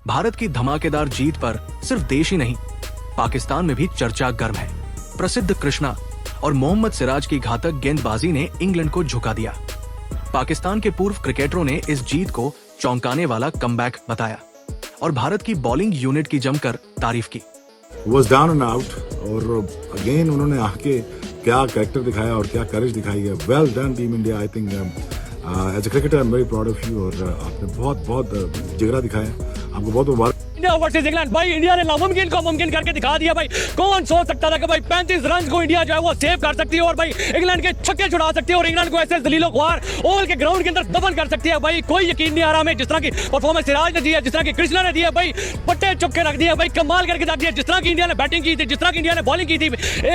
भारत की धमाकेदार जीत पर सिर्फ देश ही नहीं, पाकिस्तान में भी चर्चा गर्म है। प्रसिद्ध कृष्णा और मोहम्मद सिराज की घातक गेंदबाजी ने इंग्लैंड को झुका दिया। पाकिस्तान के पूर्व क्रिकेटरों ने इस जीत को चौंकाने वाला कमबैक बताया और भारत की बॉलिंग यूनिट की जमकर तारीफ की। Was down and out और अगेन उन्होंने आके क्या कैरेक्टर दिखाया और क्या करेज दिखाई है। Well done team India. I think as a cricketer I am very proud of you और आपने बहुत जिगरा दिखाया। आपको बहुत मुबारक। इंडिया वर्सेस इंग्लैंड, भाई इंडिया ने नामुमकिन को मुमकिन करके दिखा दिया। भाई कौन सोच सकता था कि भाई 35 रन को इंडिया जो है वो सेव कर सकती है और भाई इंग्लैंड के छक्के छुड़ा सकती है और इंग्लैंड को ऐसे जलीलो ख्वार ओवल के ग्राउंड के अंदर दफन कर सकती है। भाई कोई यकीन नहीं आ रहा हमें, जिस तरह की परफॉर्मेंस सिराज ने दी है, जिस तरह की कृष्णा ने दी है, भाई पट्टे चुप के रख दिया। भाई कमाल करके रख दिया। जिस तरह की इंडिया ने बैटिंग की थी, जिस तरह की इंडिया ने बॉलिंग की थी,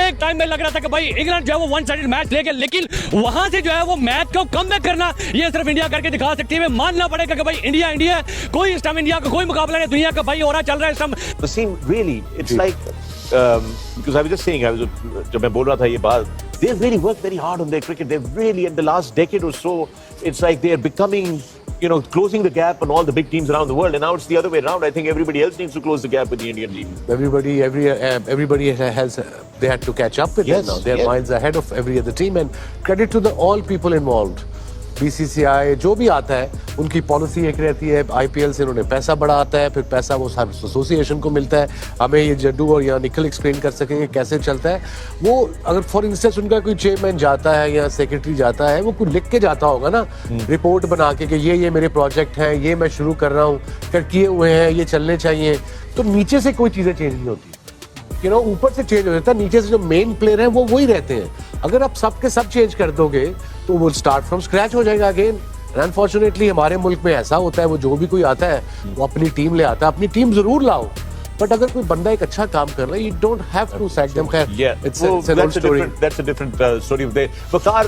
एक टाइम में लग रहा था कि भाई इंग्लैंड जो है वो वन साइडेड मैच लेके, लेकिन वहां से जो है वो मैच को कमबैक करना ये सिर्फ इंडिया करके दिखा सकती है। मानना पड़ेगा कि भाई इंडिया कोई इस टाइम इंडिया का कोई मुकाबला नहीं दुनिया का भाई हो रहा चल रहा है इस time. The scene really, it's like because I was just saying, जब मैं बोल रहा था ये बात, they've really worked very hard on their cricket. They've really, in the last decade or so, it's like they're becoming, closing the gap on all the big teams around the world. And now it's the other way around. I think everybody else needs to close the gap with the Indian team. Everybody has they had to catch up with them now. They're miles ahead of every other team. And credit to all people involved. BCCI जो भी आता है उनकी policy एक रहती है। IPL से उन्होंने पैसा बढ़ा आता है, फिर पैसा वो एसोसिएशन को मिलता है। हमें ये जड्डू और या निखिल एक्सप्लेन कर सकेंगे कैसे चलता है वो। अगर फॉर इंस्टेंस उनका कोई चेयरमैन जाता है या सेक्रेटरी जाता है, वो कुछ लिख के जाता होगा ना, रिपोर्ट बना के कि ये मेरे प्रोजेक्ट हैं, ये मैं शुरू कर रहा हूँ, कर किए हुए हैं, ये चलने चाहिए। तो नीचे से कोई चीजें चेंज नहीं होती, ऊपर से चेंज हो जाता है। नीचे से जो मेन प्लेयर हैं वो वही रहते हैं। अगर आप सब के सब चेंज कर दोगे तो वो स्टार्ट फ्रॉम स्क्रैच हो जाएगा अगेन। अनफॉर्चुनेटली हमारे मुल्क में ऐसा होता है, वो जो भी कोई आता है वो अपनी टीम ले आता है। अपनी टीम जरूर लाओ, बट अगर कोई बंदा एक अच्छा काम कर रहा है, you don't have to sack them. It's an old story. That's a different story of there. Waqar,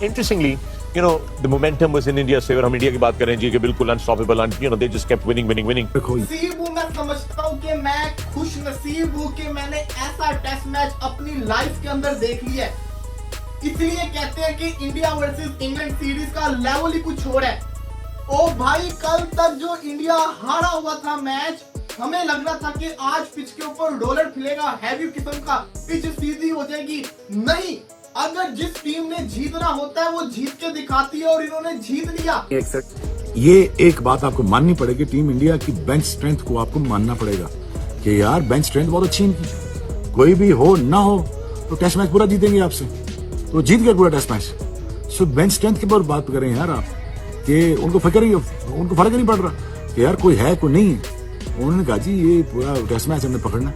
interestingly, the momentum was in India's favor. हम इंडिया की बात करें जी कि बिल्कुल unstoppable and they just kept winning. नसीब हूँ, मैं समझता हूँ कि मैं खुश नसीब हूँ कि मैंने ऐसा टेस्ट मैच अपनी लाइफ के अंदर देख लिया है। इसलिए कहते हैं कि इंडिया वर्सेस इंग्लैंड सीरीज का लेवल ही कुछ और है। ओ भाई कल तक जो इंडिया हारा हुआ था मैच, हमें लग रहा था कि आज पिच के ऊपर डॉलर फिलेगा, हैवी किस्म का पिच सीधी हो जाएगी। नहीं, अगर जिस टीम ने जीतना होता है वो जीत के दिखाती है और इन्होंने जीत लिया। ये एक बात आपको माननी पड़ेगी, टीम इंडिया की बेंच स्ट्रेंथ को आपको मानना पड़ेगा कि यार बेंच स्ट्रेंथ बहुत अच्छी इनकी। कोई भी हो ना हो तो टेस्ट मैच पूरा जीतेंगे आपसे, तो जीत गए पूरा टेस्ट मैच। सो बेंच स्ट्रेंथ के ऊपर बात करें यार आप कि उनको फर्क नहीं पड़ रहा कि यार कोई है कोई नहीं है। उन्होंने कहा जी ये पूरा टेस्ट मैच हमने पकड़ना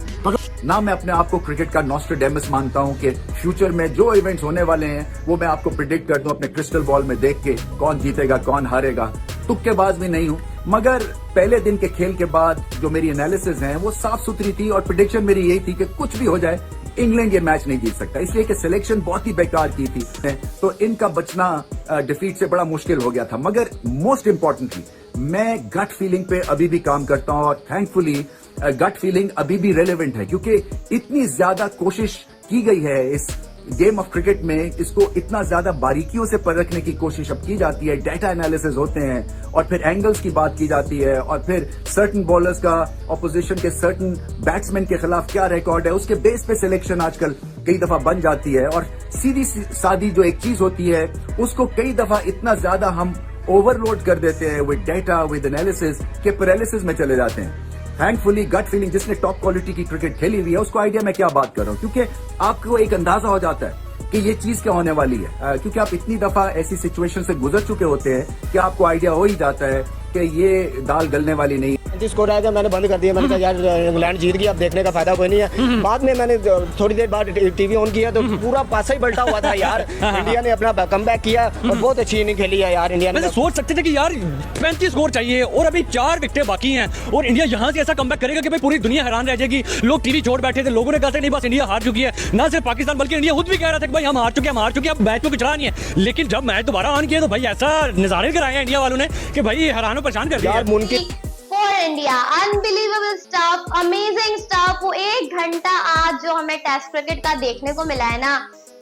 ना। मैं अपने आप को क्रिकेट का नॉस्ट्रेडेमस मानता हूं कि फ्यूचर में जो इवेंट्स होने वाले हैं वो मैं आपको प्रिडिक्ट कर दूं अपने क्रिस्टल बॉल में देख के, कौन जीतेगा कौन हारेगा। तुक्केबाज भी नहीं हूं, मगर पहले दिन के खेल के बाद जो मेरी एनालिसिस है वो साफ सुथरी थी और प्रिडिक्शन मेरी यही थी कि कुछ भी हो जाए इंग्लैंड ये मैच नहीं जीत सकता, इसलिए कि सिलेक्शन बहुत ही बेकार की थी तो इनका बचना डिफीट से बड़ा मुश्किल हो गया था। मगर मोस्ट इंपॉर्टेंटली मैं गट फीलिंग पे अभी भी काम करता हूं और थैंकफुली गट फीलिंग अभी भी रेलेवेंट है, क्योंकि इतनी ज्यादा कोशिश की गई है इस गेम ऑफ क्रिकेट में, इसको इतना ज्यादा बारीकियों से परखने की कोशिश अब की जाती है। डाटा एनालिसिस होते हैं और फिर एंगल्स की बात की जाती है और फिर सर्टन बॉलर्स का ऑपोजिशन के सर्टन बैट्समैन के खिलाफ क्या रिकॉर्ड है, उसके बेस पे सिलेक्शन आजकल कई दफा बन जाती है। और सीधी सादी जो एक चीज होती है उसको कई दफा इतना ज्यादा हम ओवरलोड कर देते हैं विद डेटा विद एनालिसिस के पैरालिसिस में चले जाते हैं। थैंकफुली गट फीलिंग, जिसने टॉप क्वालिटी की क्रिकेट खेली हुई है उसको आइडिया मैं क्या बात कर रहा हूं, क्योंकि आपको एक अंदाजा हो जाता है कि ये चीज क्या होने वाली है, क्योंकि आप इतनी दफा ऐसी सिचुएशन से गुजर चुके होते हैं कि आपको आइडिया हो ही जाता है कि ये दाल गलने वाली नहीं। स्कोर आया था, मैंने बंद कर दिया। मैंने कहा यार इंग्लैंड जीत गई, अब देखने का फायदा कोई नहीं है। बाद में मैंने थोड़ी देर बाद टीवी ऑन किया तो पूरा पासा ही पलटा हुआ था यार। इंडिया ने अपना कमबैक किया और बहुत अच्छी इनिंग खेली है यार इंडिया ने। सोच सकते थे कि यार 35 स्कोर चाहिए और अभी 4 विकेटें बाकी हैं और इंडिया यहाँ से ऐसा कमबैक करेगा कि भाई पूरी दुनिया हैरान रह जाएगी। लोग टीवी छोड़ बैठे थे, लोगों ने कहा था नहीं बस इंडिया हार चुकी है। ना सिर्फ पाकिस्तान बल्कि इंडिया खुद भी कह रहा था कि भाई हम हार चुके अब मैच को कुछ रहा नहीं है। लेकिन जब मैच दोबारा ऑन किया तो भाई ऐसा नजारे कराए इंडिया वालों ने कि भाई हैरान परेशान कर दिया। For India, unbelievable stuff, amazing stuff। वो 1 घंटा आज जो हमें टेस्ट क्रिकेट का देखने को मिला है ना,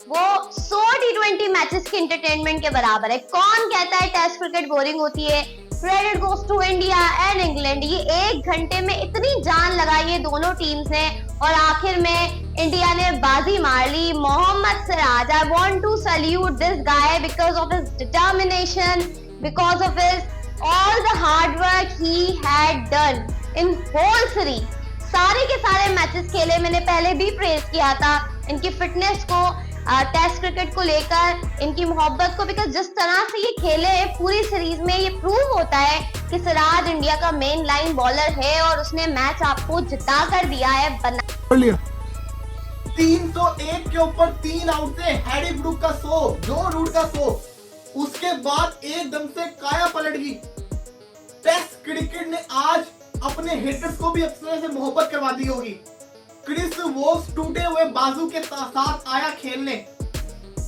वो 100 T20 मैचेस की एंटरटेनमेंट के बराबर है। कौन कहता है टेस्ट क्रिकेट बोरिंग होती है? Credit goes to India and England. ये 1 घंटे में इतनी जान लगाई है दोनों टीम्स ने और आखिर में इंडिया ने बाजी मार ली। Mohammad Siraj, I want to salute this guy because of his determination, because of his all the hard work he had done in whole series. सारे के सारे मैचेस खेले, मैंने पहले भी प्रेज किया था इनकी फिटनेस को, टेस्ट क्रिकेट को लेकर, इनकी मोहब्बत को, बिकॉज जिस तरह से ये खेले पूरी सीरीज में ये प्रूव होता है कि सिराज इंडिया का मेन लाइन बॉलर है और उसने मैच आपको जिता कर दिया है। कर लिया 301 के ऊपर 3 आउट थे, हैरी ब्रूक का 100, जो रूट का 100, उसके बाद एकदम से काया पलट गई। टेस्ट क्रिकेट ने आज अपने हिटर्स को भी अपने से मोहब्बत करवा दी होगी। क्रिस वोक्स टूटे हुए बाजू के साथ आया खेलने,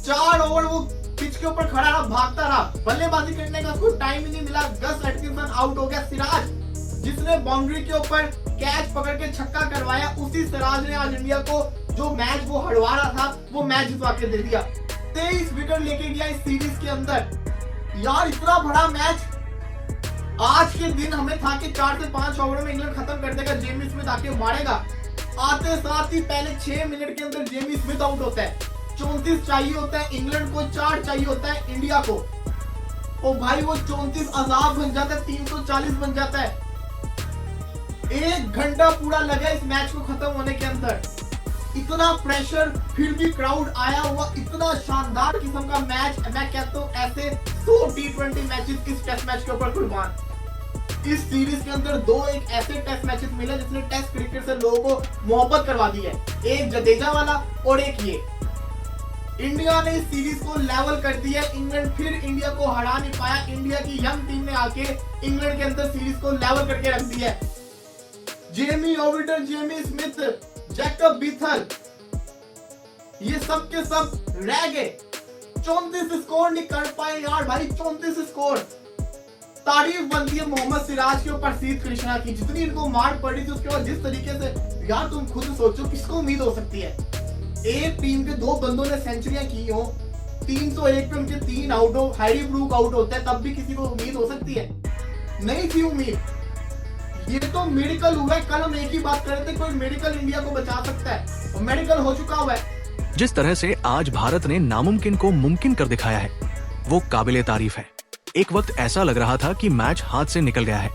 4 ओवर वो पिच के ऊपर खड़ा रहा, भागता रहा, बल्लेबाजी करने का उसको टाइम ही नहीं मिला। गस एटकिंसन आउट हो गया। सिराज जिसने बाउंड्री के ऊपर कैच पकड़ के छक्का करवाया, उसी सिराज ने आज इंडिया को जो मैच वो हरवा रहा था वो मैच जितवा के दे दिया। 23 विकेट लेके गया इस सीरीज के अंदर। यार इतना बड़ा मैच आज के दिन हमें था कि 4 से 5 ओवर में इंग्लैंड खत्म कर देगा, जेमी स्मिथ आके मारेगा। आते साथ ही पहले 6 मिनट के अंदर जेमी स्मिथ आउट होता है। 34 चाहिए होता है इंग्लैंड को, 4 चाहिए होता है इंडिया को। ओ भाई वो 34 अजाब बन जाता है, 340 बन जाता है। 1 घंटा पूरा लगा इस मैच को खत्म होने के अंदर। इतना प्रेशर, फिर भी क्राउड आया हुआ, इतना शानदार किस्म का मैच। मैं कहता हूँ ऐसे 100 T20 मैचेस इस टेस्ट मैच के ऊपर कुर्बान। इस सीरीज के अंदर 2 एक ऐसे टेस्ट मैचेस मिले जिसने टेस्ट क्रिकेट से लोगों को मोहब्बत करवा दी है। एक जडेजा वाला और एक ये। इंडिया ने इस सीरीज को लेवल कर दिया। इंग्लैंड फिर इंडिया को हरा नहीं पाया। इंडिया की यंग टीम ने आके इंग्लैंड के अंदर सीरीज को लेवल करके रख दिया है। Jamie ओविटर, Jamie Smith, Jacob Bethel, ये सब के सब रह गए। 34 स्कोर नहीं कर पाए यार भाई, 34 स्कोर। तारीफ बनती है मोहम्मद सिराज के ऊपर, प्रसिद्ध कृष्णा की, जितनी इनको मार पड़ी थी उसके बाद जिस तरीके से, यार तुम खुद सोचो किसको उम्मीद हो सकती है। एक टीम के 2 बंदों ने सेंचुरियां की हो, 301 पे उनके 3 आउट हो, हैरी ब्रूक आउट होता है, तब भी किसी को उम्मीद हो सकती है? नहीं थी उम्मीद। ये तो मेडिकल हुआ है। कल हम एक ही बात कर रहे थे, कोई मेडिकल इंडिया को बचा सकता है, और मेडिकल हो चुका हुआ है। जिस तरह से आज भारत ने नामुमकिन को मुमकिन कर दिखाया है वो काबिले तारीफ है। एक वक्त ऐसा लग रहा था कि मैच हाथ से निकल गया है।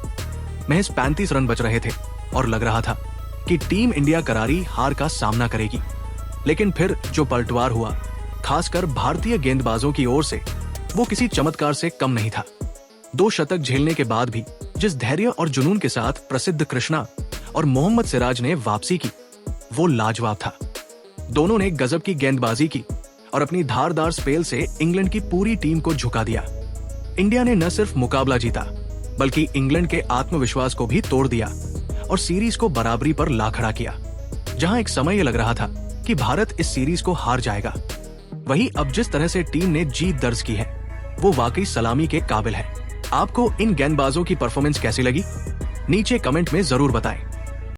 महज 35 रन बच रहे थे और लग रहा था कि टीम इंडिया करारी हार का सामना करेगी। लेकिन फिर जो पलटवार हुआ, खासकर भारतीय गेंदबाजों की ओर से, वो किसी चमत्कार से कम नहीं था। 2 शतक झेलने के बाद भी जिस धैर्य और जुनून के साथ प्रसिद्ध कृष्णा और मोहम्मद सिराज ने वापसी की, वो लाजवाब था। दोनों ने गजब की गेंदबाजी की और अपनी धारदार स्पेल से इंग्लैंड की पूरी टीम को झुका दिया। इंडिया ने न सिर्फ मुकाबला जीता, बल्कि इंग्लैंड के आत्मविश्वास को भी तोड़ दिया और सीरीज को बराबरी पर ला खड़ा किया। जहां एक समय ये लग रहा था कि भारत इस सीरीज को हार जाएगा, वहीं अब जिस तरह से टीम ने जीत दर्ज की है, वो वाकई सलामी के काबिल है। आपको इन गेंदबाजों की परफॉर्मेंस कैसी लगी? नीचे कमेंट में जरूर बताएं।